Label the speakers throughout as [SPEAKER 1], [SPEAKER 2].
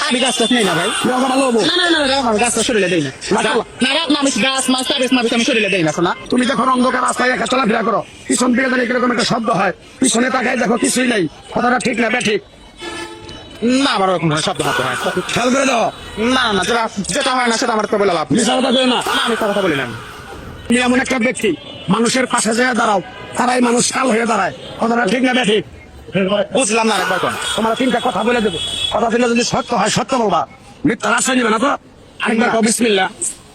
[SPEAKER 1] আমি গাছ টাছ নেই না ভাই। আমি গাছ টাছ শরীরে দেই না। আমি গাছ মাছ টাছ আমি শরীরে দেই না শোনা।
[SPEAKER 2] তুমি যখন অন্ধকার রাস্তায় একা চলাফেরা করো, পিছন থেকে যদি এরকম একটা শব্দ হয়, পিছনে তাকায় দেখো কিছুই নেই, কথাটা ঠিক না ঠিক?
[SPEAKER 1] না আমার ওরকম শব্দ হতে হয়।
[SPEAKER 2] খেয়াল করে দাও।
[SPEAKER 1] না না যেটা যেটা হয় না সেটা আমার তো বলে লাভ নেই।
[SPEAKER 2] মিশা কথা কই না।
[SPEAKER 1] না, আমি কথা বলি না।
[SPEAKER 2] তুমি এমন একটা ব্যক্তি, মানুষের পাশে যেয়ে দাঁড়াও, তারাই মানুষ কাল হয়ে দাঁড়ায়, কথাটা ঠিক না ঠিক?
[SPEAKER 1] বুঝলাম না একবার কোন।
[SPEAKER 2] তোমার তিনটা কথা বলে দেবো, কথা দিলে যদি সত্য হয় সত্য বলবা, মিথ্যা রাস্তায় নিবে না তো। আরেকবার কও বিসমিল্লাহ,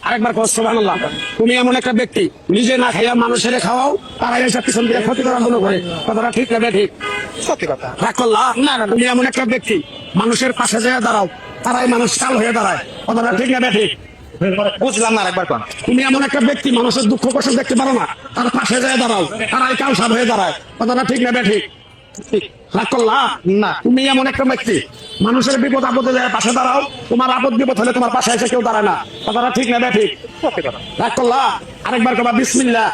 [SPEAKER 2] আরেকবার কও সুবহানাল্লাহ। তুমি এমন একটা ব্যক্তি, নিজে না খাইয়া মানুষের খাওয়াও, তারাই এসে পিছন দিয়ে ক্ষতি করার জন্য করে, কথাটা ঠিক না ঠিক?
[SPEAKER 1] সত্যি কথা।
[SPEAKER 2] রাগ করলা? না না, তুমি এমন একটা ব্যক্তি, মানুষের পাশে যেয়ে দাঁড়াও, তারাই মানুষ কাল হয়ে দাঁড়ায়, কথাটা ঠিক না ঠিক?
[SPEAKER 1] বুঝলাম না একবার কোন।
[SPEAKER 2] তুমি এমন একটা ব্যক্তি, মানুষের দুঃখ কষ্ট দেখতে পারো না, তার পাশে যেয়ে দাঁড়াও, তারাই কাল সাপ হয়ে দাঁড়ায়, কথাটা ঠিক না ঠিক? রাগ করলা?
[SPEAKER 1] না।
[SPEAKER 2] তুমি এমন একটা ব্যক্তি, মানুষের বিপদ আপদে যায় পাশে দাঁড়াও, তোমার আপদ বিপদ হলে তোমার পাশে এসে কেউ দাঁড়ায় না, কথাটা ঠিক না ঠিক?
[SPEAKER 1] সত্যি কথা।
[SPEAKER 2] রাগ করলা? আরেকবার কবা বিসমিল্লাহ,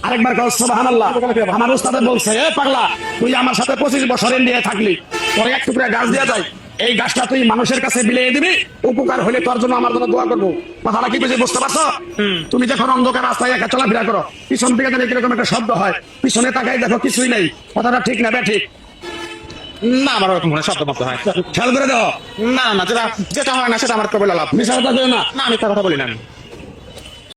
[SPEAKER 2] আরেকবার কও সুবহানাল্লাহ। আমার উস্তাদে বলছে, এ পাগলা, তুই আমার সাথে 25 বছর ইন্ডিয়ায় থাকলি, পরে এক টুকরা গাছ দেওয়া যায়, এই গাছটা তুই মানুষের কাছে বিলিয়ে দিবি, উপকার হলে তোর জন্য আমার জন্য দোয়া করবো, কথাটা কি বুঝতে পারছো? তুমি যখন অন্ধকার রাস্তায় একা চলাফেরা করো, পিছন থেকে যদি এরকম একটা শব্দ হয়, পিছনে তাকাই দেখো কিছুই নেই, কথাটা ঠিক না ঠিক?
[SPEAKER 1] না আমার ওরকম শব্দ মতো হয়।
[SPEAKER 2] খেয়াল করে দাও।
[SPEAKER 1] না না যেটা যেটা হয় না সেটা আমার তো বলে লাভ নেই।
[SPEAKER 2] মিশা কথা কইও না।
[SPEAKER 1] না আমি কথা বলি না।